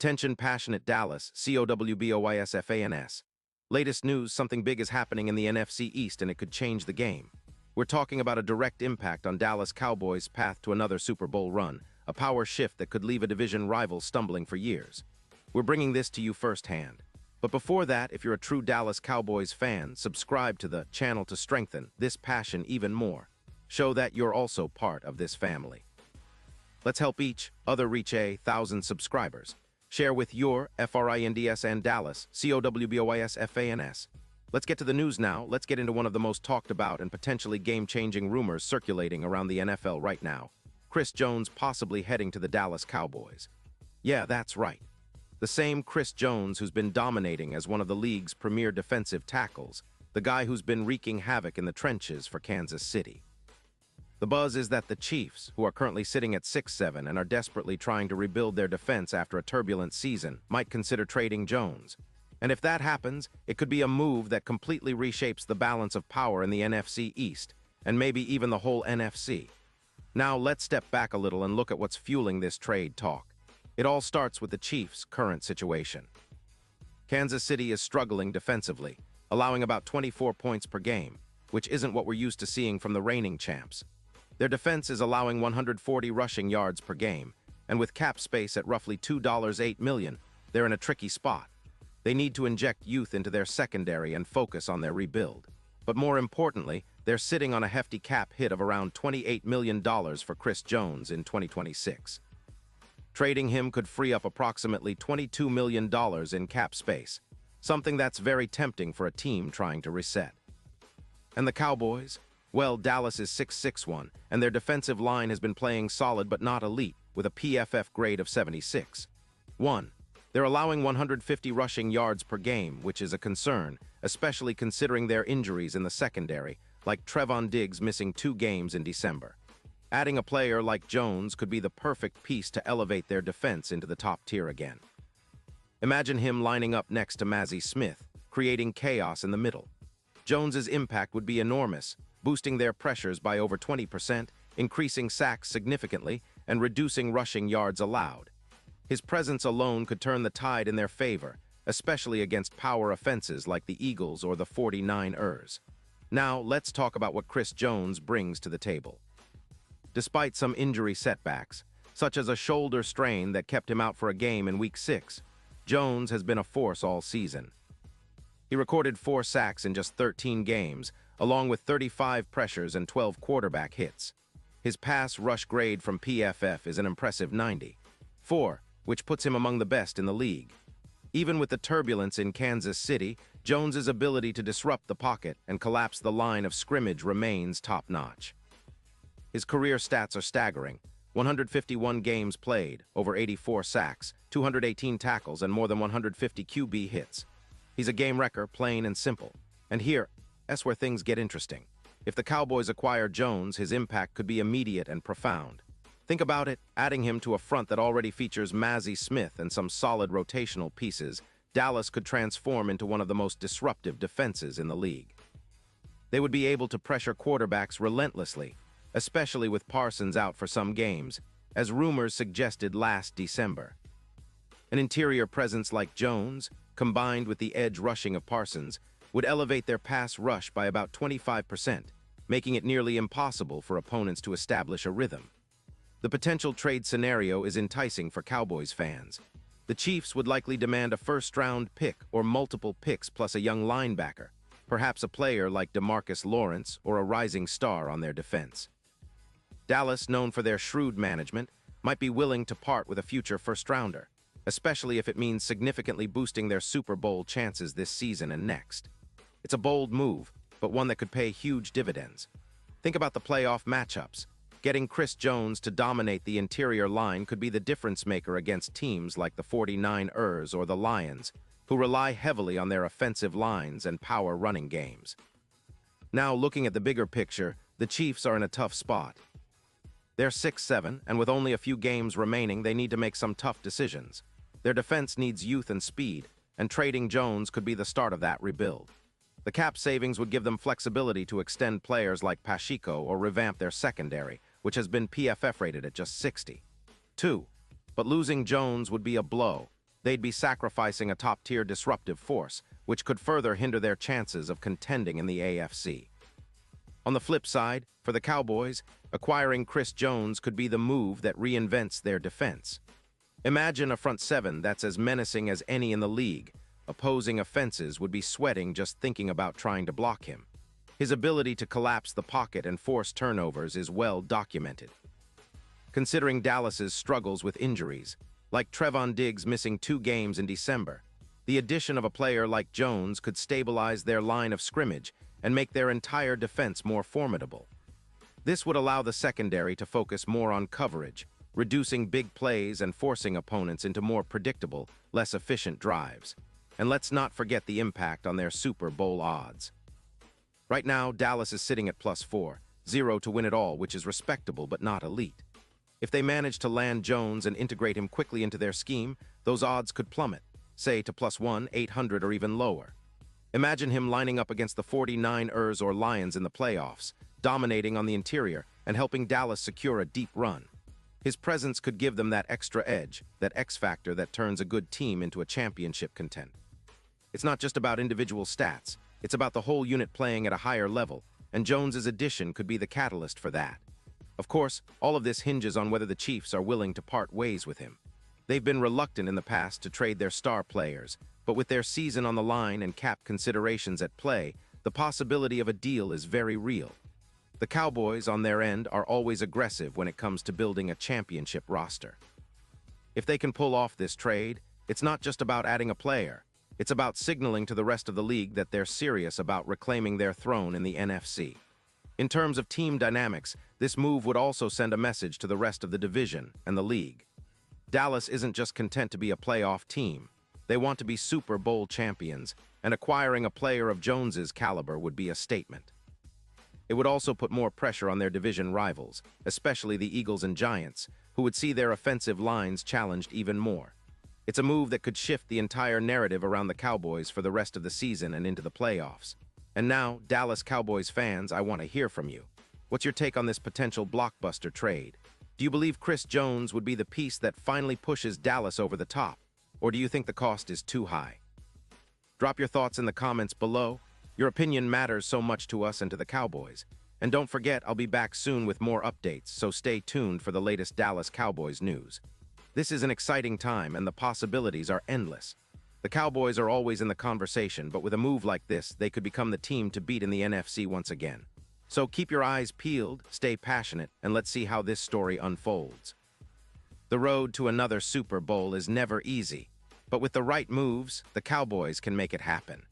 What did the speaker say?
Attention passionate Dallas, Cowboys. Latest news, something big is happening in the NFC East and it could change the game. We're talking about a direct impact on Dallas Cowboys' path to another Super Bowl run, a power shift that could leave a division rival stumbling for years. We're bringing this to you firsthand. But before that, if you're a true Dallas Cowboys fan, subscribe to the channel to strengthen this passion even more. Show that you're also part of this family. Let's help each other reach 1,000 subscribers. Share with your FRINDS and Dallas, COWBOYSFANS. Let's get to the news now. Let's get into one of the most talked about and potentially game-changing rumors circulating around the NFL right now. Chris Jones possibly heading to the Dallas Cowboys. Yeah, that's right. The same Chris Jones who's been dominating as one of the league's premier defensive tackles, the guy who's been wreaking havoc in the trenches for Kansas City. The buzz is that the Chiefs, who are currently sitting at 6-7 and are desperately trying to rebuild their defense after a turbulent season, might consider trading Jones. And if that happens, it could be a move that completely reshapes the balance of power in the NFC East, and maybe even the whole NFC. Now let's step back a little and look at what's fueling this trade talk. It all starts with the Chiefs' current situation. Kansas City is struggling defensively, allowing about 24 points per game, which isn't what we're used to seeing from the reigning champs. Their defense is allowing 140 rushing yards per game, and with cap space at roughly $2.8 million, they're in a tricky spot. They need to inject youth into their secondary and focus on their rebuild. But more importantly, they're sitting on a hefty cap hit of around $28 million for Chris Jones in 2026. Trading him could free up approximately $22 million in cap space, something that's very tempting for a team trying to reset. And the Cowboys? Well, Dallas is 6-6-1, and their defensive line has been playing solid but not elite, with a PFF grade of 76. 1. They're allowing 150 rushing yards per game, which is a concern, especially considering their injuries in the secondary, like Trevon Diggs missing 2 games in December. Adding a player like Jones could be the perfect piece to elevate their defense into the top tier again. Imagine him lining up next to Mazi Smith, creating chaos in the middle. Jones's impact would be enormous, boosting their pressures by over 20%, increasing sacks significantly, and reducing rushing yards allowed. His presence alone could turn the tide in their favor, especially against power offenses like the Eagles or the 49ers. Now, let's talk about what Chris Jones brings to the table. Despite some injury setbacks, such as a shoulder strain that kept him out for a game in Week 6, Jones has been a force all season. He recorded 4 sacks in just 13 games, along with 35 pressures and 12 quarterback hits. His pass rush grade from PFF is an impressive 94, which puts him among the best in the league. Even with the turbulence in Kansas City, Jones's ability to disrupt the pocket and collapse the line of scrimmage remains top-notch. His career stats are staggering: 151 games played, over 84 sacks, 218 tackles, and more than 150 QB hits. He's a game wrecker, plain and simple. And that's where things get interesting. If the Cowboys acquire Jones, his impact could be immediate and profound. Think about it, adding him to a front that already features Mazi Smith and some solid rotational pieces, Dallas could transform into one of the most disruptive defenses in the league. They would be able to pressure quarterbacks relentlessly, especially with Parsons out for some games, as rumors suggested last December. An interior presence like Jones, combined with the edge rushing of Parsons, would elevate their pass rush by about 25%, making it nearly impossible for opponents to establish a rhythm. The potential trade scenario is enticing for Cowboys fans. The Chiefs would likely demand a first-round pick or multiple picks plus a young linebacker, perhaps a player like DeMarcus Lawrence or a rising star on their defense. Dallas, known for their shrewd management, might be willing to part with a future first-rounder, especially if it means significantly boosting their Super Bowl chances this season and next. It's a bold move, but one that could pay huge dividends. Think about the playoff matchups. Getting Chris Jones to dominate the interior line could be the difference-maker against teams like the 49ers or the Lions, who rely heavily on their offensive lines and power running games. Now, looking at the bigger picture, the Chiefs are in a tough spot. They're 6-7, and with only a few games remaining, they need to make some tough decisions. Their defense needs youth and speed, and trading Jones could be the start of that rebuild. The cap savings would give them flexibility to extend players like Pacheco or revamp their secondary, which has been PFF rated at just 60. 2. But losing Jones would be a blow. they'd be sacrificing a top-tier disruptive force, which could further hinder their chances of contending in the AFC. On the flip side, for the Cowboys, acquiring Chris Jones could be the move that reinvents their defense. Imagine a front seven that's as menacing as any in the league. Opposing offenses would be sweating just thinking about trying to block him. His ability to collapse the pocket and force turnovers is well documented. Considering Dallas's struggles with injuries, like Trevon Diggs missing 2 games in December, the addition of a player like Jones could stabilize their line of scrimmage and make their entire defense more formidable. This would allow the secondary to focus more on coverage, reducing big plays and forcing opponents into more predictable, less efficient drives. And let's not forget the impact on their Super Bowl odds. Right now, Dallas is sitting at +4, 0 to win it all, which is respectable but not elite. If they manage to land Jones and integrate him quickly into their scheme, those odds could plummet, say to +1, 800 or even lower. Imagine him lining up against the 49ers or Lions in the playoffs, dominating on the interior and helping Dallas secure a deep run. His presence could give them that extra edge, that X factor that turns a good team into a championship contender. It's not just about individual stats, it's about the whole unit playing at a higher level, and Jones's addition could be the catalyst for that. Of course, all of this hinges on whether the Chiefs are willing to part ways with him. They've been reluctant in the past to trade their star players, but with their season on the line and cap considerations at play, the possibility of a deal is very real. The Cowboys, on their end, are always aggressive when it comes to building a championship roster. If they can pull off this trade, it's not just about adding a player. It's about signaling to the rest of the league that they're serious about reclaiming their throne in the NFC. In terms of team dynamics, this move would also send a message to the rest of the division and the league. Dallas isn't just content to be a playoff team. They want to be Super Bowl champions, and acquiring a player of Jones's caliber would be a statement. It would also put more pressure on their division rivals, especially the Eagles and Giants, who would see their offensive lines challenged even more. It's a move that could shift the entire narrative around the Cowboys for the rest of the season and into the playoffs. And now, Dallas Cowboys fans, I want to hear from you. What's your take on this potential blockbuster trade? Do you believe Chris Jones would be the piece that finally pushes Dallas over the top? Or do you think the cost is too high? Drop your thoughts in the comments below. Your opinion matters so much to us and to the Cowboys. And don't forget, I'll be back soon with more updates, so stay tuned for the latest Dallas Cowboys news. This is an exciting time, and the possibilities are endless. The Cowboys are always in the conversation, but with a move like this, they could become the team to beat in the NFC once again. So keep your eyes peeled, stay passionate, and let's see how this story unfolds. The road to another Super Bowl is never easy, but with the right moves, the Cowboys can make it happen.